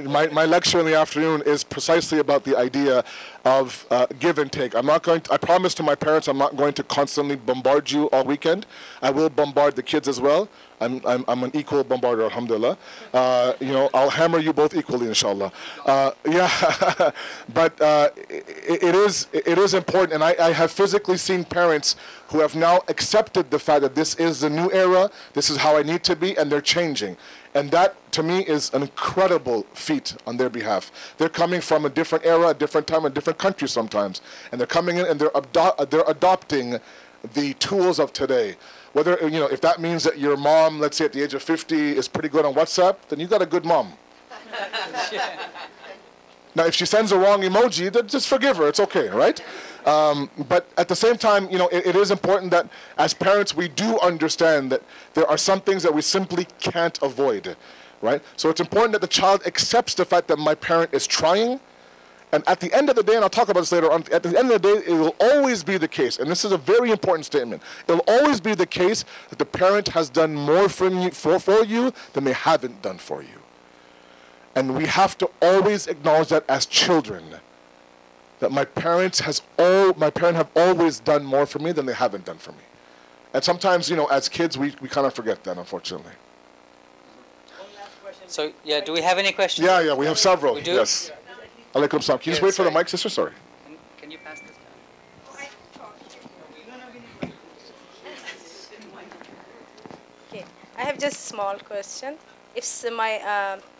lecture in the afternoon is precisely about the idea of give and take. I promise to my parents I'm not going to constantly bombard you all weekend. I will bombard the kids as well. I'm an equal bombarder, alhamdulillah. I'll hammer you both equally, inshallah. Yeah, but it is important, and I have physically seen parents who have now accepted the fact that this is the new era, this is how I need to be, and they're changing. And that, to me, is an incredible feat on their behalf. They're coming from a different era, a different time, a different country sometimes, and they're coming in and they're adopting the tools of today. Whether, if that means that your mom, let's say at the age of 50, is pretty good on WhatsApp, then you got a good mom. Now, if she sends a wrong emoji, then just forgive her. It's okay, right? But at the same time, it is important that as parents, we do understand that there are some things that we simply can't avoid, right? So it's important that the child accepts the fact that my parent is trying. And at the end of the day, and I'll talk about this later on, at the end of the day, it will always be the case, and this is a very important statement, it will always be the case that the parent has done more for you than they haven't done for you. And we have to always acknowledge that as children, that my parent have always done more for me than they haven't done for me. And sometimes, as kids, we kind of forget that, unfortunately. So, yeah, do we have any questions? Yeah, we have several. We do? Yes. Alaikum salam. Can you just wait for the mic, sister? Sorry. Can you pass this down? Okay, I have just a small question. If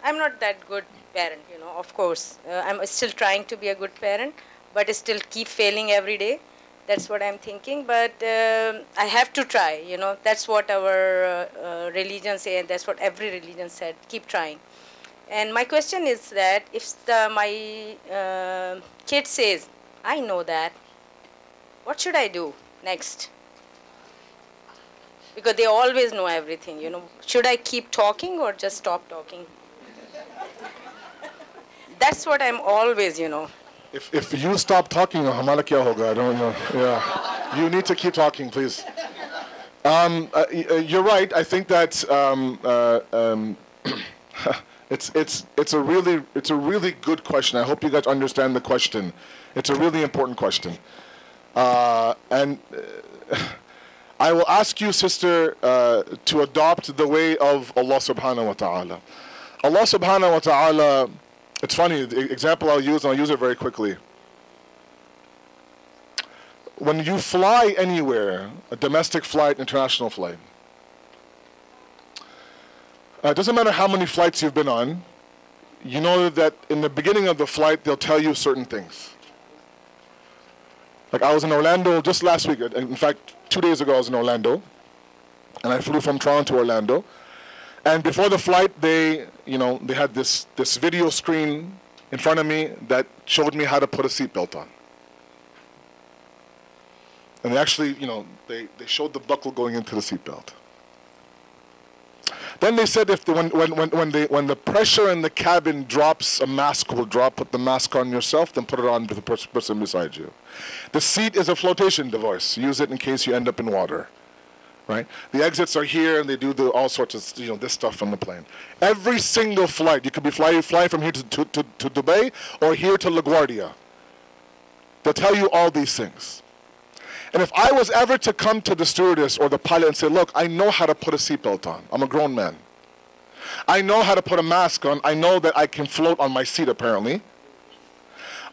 I'm not that good parent, of course. I'm still trying to be a good parent, but still keep failing every day. That's what I'm thinking. But I have to try, That's what our religion says, and that's what every religion said. Keep trying. And my question is that if my kid says, I know that, what should I do next? Because they always know everything, Should I keep talking or just stop talking? That's what I'm always, If you stop talking, hamara kya hoga? I don't know. Yeah. You need to keep talking, please. You're right. I think that it's a really good question. I hope you guys understand the question. It's a really important question. And I will ask you, sister, to adopt the way of Allah subhanahu wa ta'ala. Allah subhanahu wa ta'ala, it's funny, the example I'll use, and I'll use it very quickly. When you fly anywhere, a domestic flight, international flight, it doesn't matter how many flights you've been on, you know that in the beginning of the flight, they'll tell you certain things. Like I was in Orlando just last week. In fact, 2 days ago I was in Orlando, and I flew from Toronto to Orlando. And before the flight, they had this video screen in front of me that showed me how to put a seatbelt on. And they actually, they showed the buckle going into the seatbelt. Then they said when the pressure in the cabin drops, a mask will drop. Put the mask on yourself, then put it on to the person beside you. The seat is a flotation device. Use it in case you end up in water, right? The exits are here, and they do all sorts of this stuff on the plane. Every single flight, you could be flying from here to Dubai or here to LaGuardia. They'll tell you all these things. And if I was ever to come to the stewardess or the pilot and say, look, I know how to put a seatbelt on. I'm a grown man. I know how to put a mask on. I know that I can float on my seat, apparently.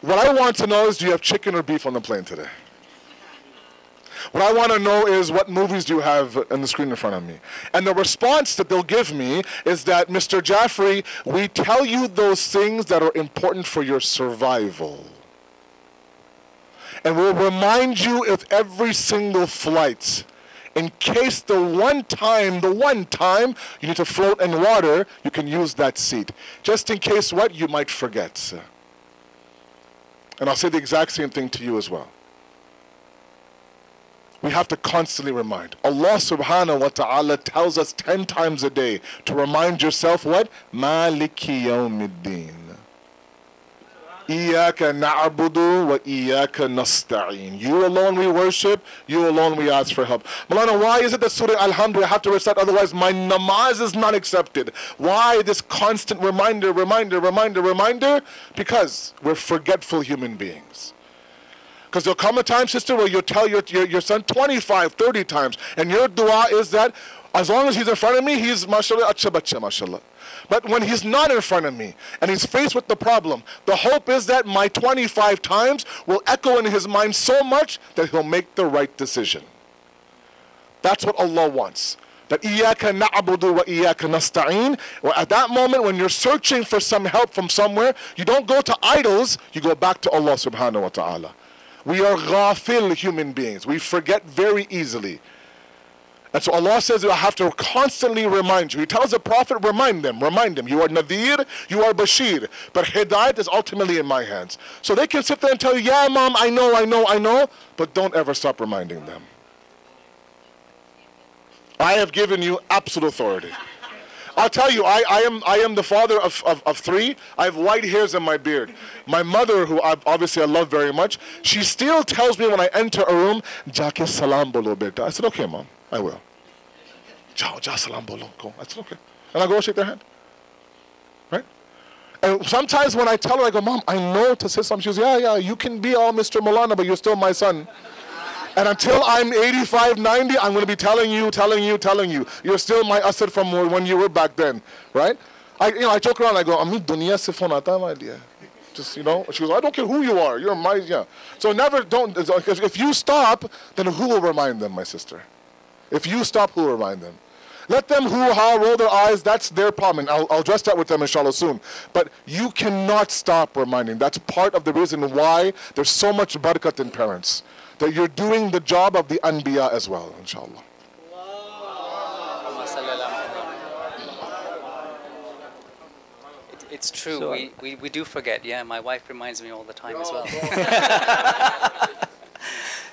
What I want to know is, do you have chicken or beef on the plane today? What I want to know is, what movies do you have on the screen in front of me? And the response that they'll give me is that, Mr. Jafri, we tell you those things that are important for your survival. And we'll remind you of every single flight. In case the one time you need to float in water, you can use that seat. Just in case what? You might forget. And I'll say the exact same thing to you as well. We have to constantly remind. Allah subhanahu wa ta'ala tells us 10 times a day to remind yourself what? Maliki yawmiddin. Iyaka na'budu wa iyaka nasta'een. You alone we worship, you alone we ask for help. Moulana, why is it that Surah Alhamdulillah I have to recite, otherwise my namaz is not accepted? Why this constant reminder? Because we're forgetful human beings. Because there'll come a time, sister, where you'll tell your son 25, 30 times, and your dua is that as long as he's in front of me, he's mashallah, acha bacha, mashallah. But when he's not in front of me and he's faced with the problem, the hope is that my 25 times will echo in his mind so much that he'll make the right decision. That's what Allah wants. That iyaka na'budu wa iyaka nasta'een. Well, at that moment when you're searching for some help from somewhere, you don't go to idols, you go back to Allah subhanahu wa ta'ala. We are ghafil human beings. We forget very easily. And so Allah says that I have to constantly remind you. He tells the Prophet, remind them. You are Nadir, you are Bashir. But Hidayat is ultimately in my hands. So they can sit there and tell you, yeah, Mom, I know. But don't ever stop reminding them. I have given you absolute authority. I'll tell you, I am the father of three. I have white hairs in my beard. My mother, who obviously I love very much, she still tells me when I enter a room, Jaake salam bolo beta. I said, okay, Mom, I will. Ja salam bolo. Go. I said, okay. And I go shake their hand. Right? And sometimes when I tell her, I go, Mom, I know to say something. She goes, yeah, you can be all Mr. Moulana, but you're still my son. And until I'm 85, 90, I'm going to be telling you. You're still my Asad from when you were back then, right? I joke around. I go, Ami dunya se phone aata hai, my dear. Just, she goes, I don't care who you are. You're my, yeah. So never, don't, if you stop, then who will remind them, my sister? If you stop, who will remind them? Let them roll their eyes. That's their problem. And I'll address that with them, inshallah, soon. But you cannot stop reminding. That's part of the reason why there's so much barakat in parents. That you're doing the job of the Anbiya as well, inshallah. It's true. So, we do forget. Yeah, my wife reminds me all the time as well.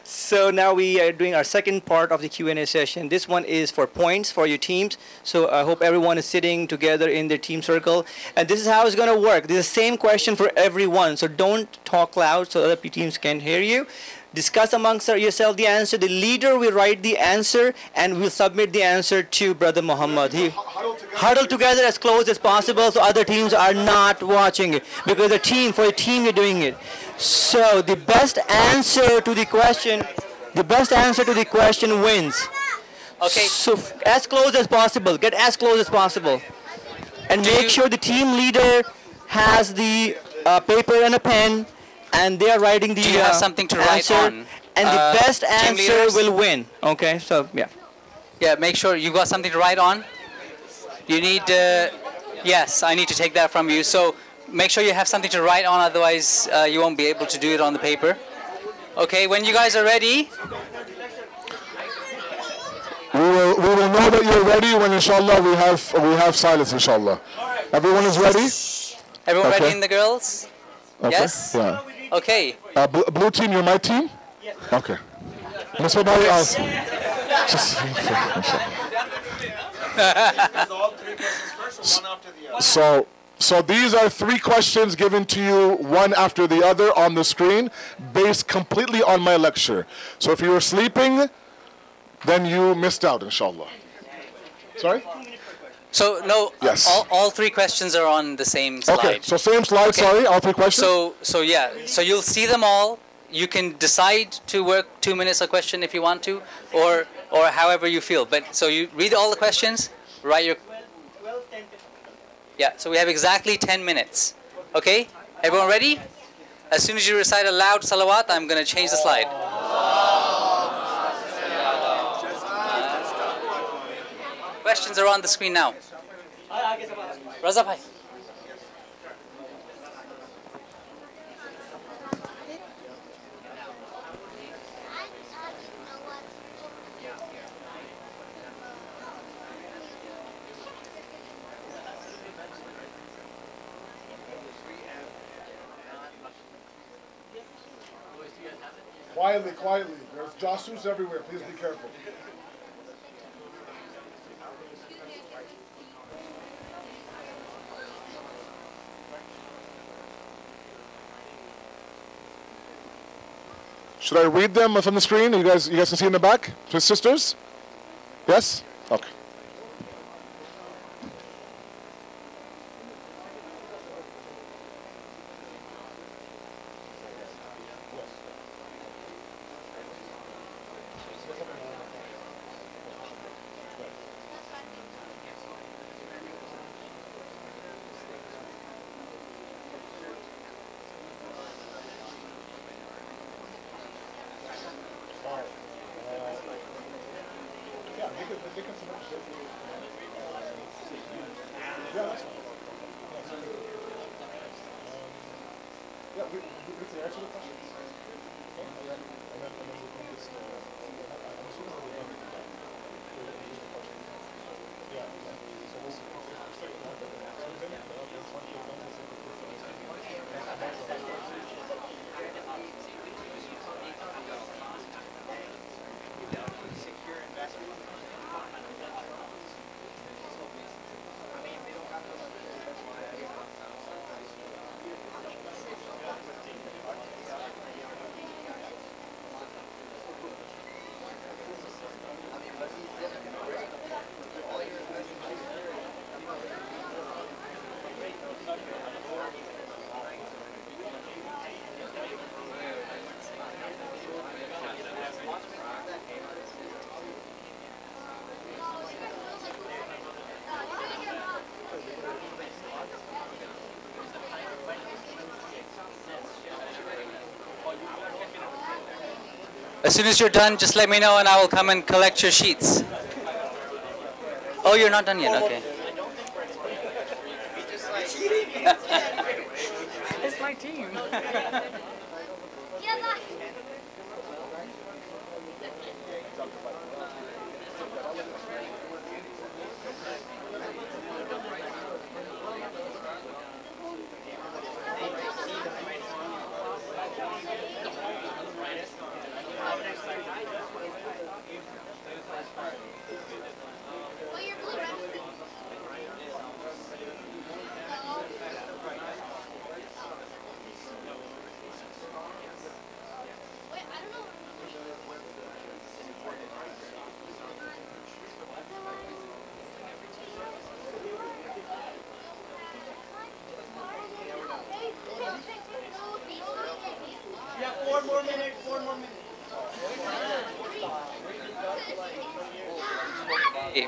So now we are doing our second part of the Q&A session. This one is for points for your teams. So I hope everyone is sitting together in their team circle. And this is how it's going to work. This is the same question for everyone. So don't talk loud so other teams can hear you. Discuss amongst yourself the answer. The leader will write the answer and will submit the answer to Brother Muhammad. He huddle together as close as possible so other teams are not watching it. Because for a team you're doing it. So the best answer to the question wins. Okay. So as close as possible. Get as close as possible. And make sure the team leader has the paper and a pen. And they are writing the Do you have something to write answer, on? and the best answer will win. Okay, so yeah. Yeah, make sure you got something to write on. You need, yes, I need to take that from you. So make sure you have something to write on, otherwise you won't be able to do it on the paper. Okay, when you guys are ready. We will know that you're ready when inshallah we have silence, inshallah. Everyone is ready? Everyone ready in the girls? Okay. Yes? Yeah. Okay. Blue team, you're my team? Yes. Okay. Miss somebody else. So these are three questions given to you one after the other on the screen based completely on my lecture. So if you were sleeping, then you missed out, inshallah. Sorry? So no, yes. all three questions are on the same slide. Okay, so same slide, okay. Sorry, all three questions? So yeah, so you'll see them all. You can decide to work 2 minutes a question if you want to, or however you feel. But so you read all the questions, write your... Yeah, so we have exactly 10 minutes. Okay, everyone ready? As soon as you recite a loud salawat, I'm going to change the slide. Questions are on the screen now. Raza bhai. Quietly. There's jasus everywhere. Please be careful. Should I read them from the screen? You guys can see in the back? His sisters? Yes? Okay. As soon as you're done, just let me know and I will come and collect your sheets. Oh, you're not done yet? Okay. It's my team.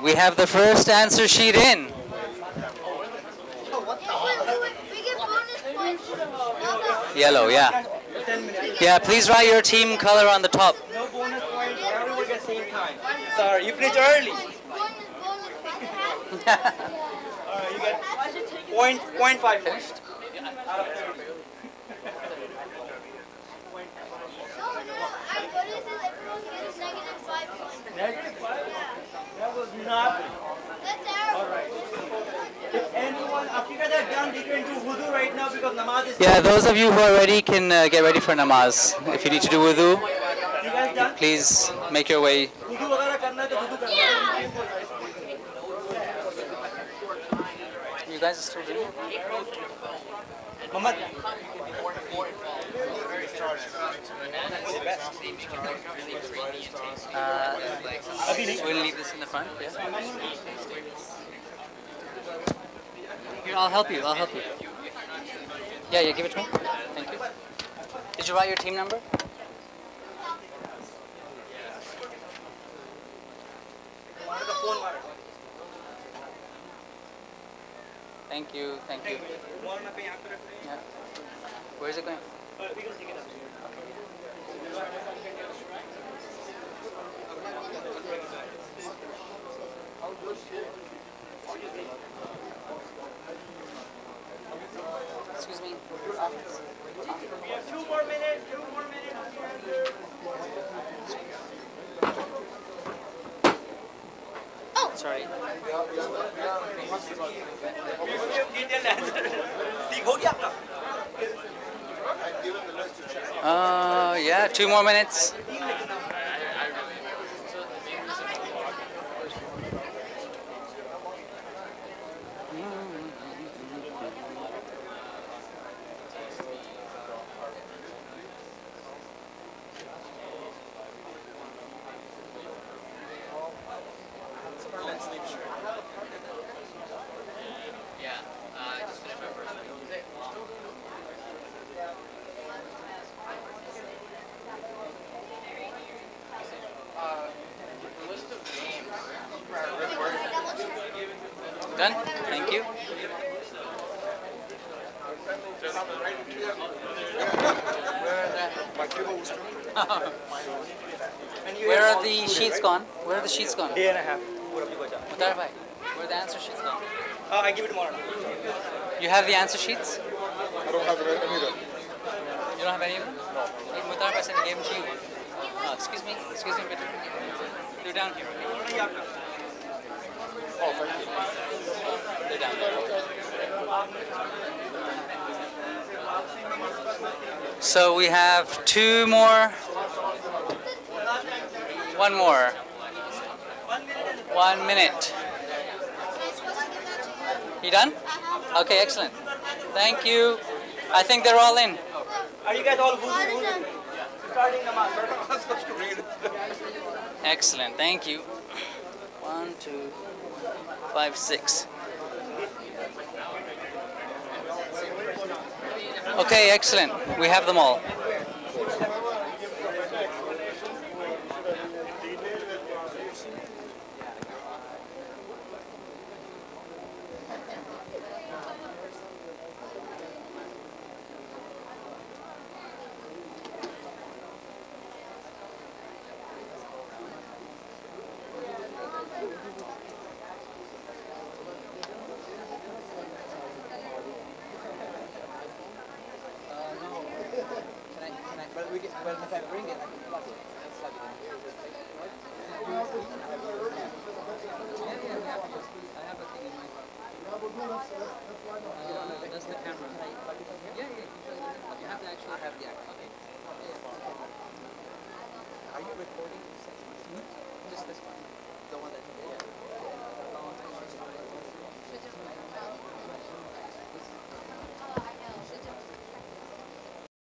We have the first answer sheet in. Yellow, yeah. Yeah, please write your team color on the top. No bonus points, everyone gets same time. Sorry, you finished early. Alright, you get point 5 points. Out of 30. -5? That was nothing. Alright. If anyone, after you guys are done, you can do wudu right now because namaz is... Yeah, those of you who are ready can get ready for namaz. If you need to do wudu, You guys done? please make your way. wudu वगैरह करना है तो wudu करना है. You guys are still doing Mohammed. We'll leave this in the front, yeah? Here, I'll help you, I'll help you. Yeah, yeah, give it to me. Thank you. Did you write your team number? Thank you, thank you. Yeah. Where is it going? Excuse me. We have 2 more minutes, 2 more minutes. Oh, sorry. Yeah, 2 more minutes. Done? Thank you. Where are the sheets gone? Where are the sheets gone? Day and a half. Mutar bhai, where are the answer sheets gone? I give it tomorrow. You have the answer sheets? I don't have any of them. You don't have any of them? No. Mutar bhai said he gave them to you. Excuse me, bitte. They're down here. Oh, thank you. They're down there. So we have 2 more. 1 more. 1 minute. You done? Okay, excellent. Thank you. I think they're all in. Are you guys all wudu? Starting namaz. Excellent. Thank you. 1, 2, 5, 6. Okay, excellent. We have them all.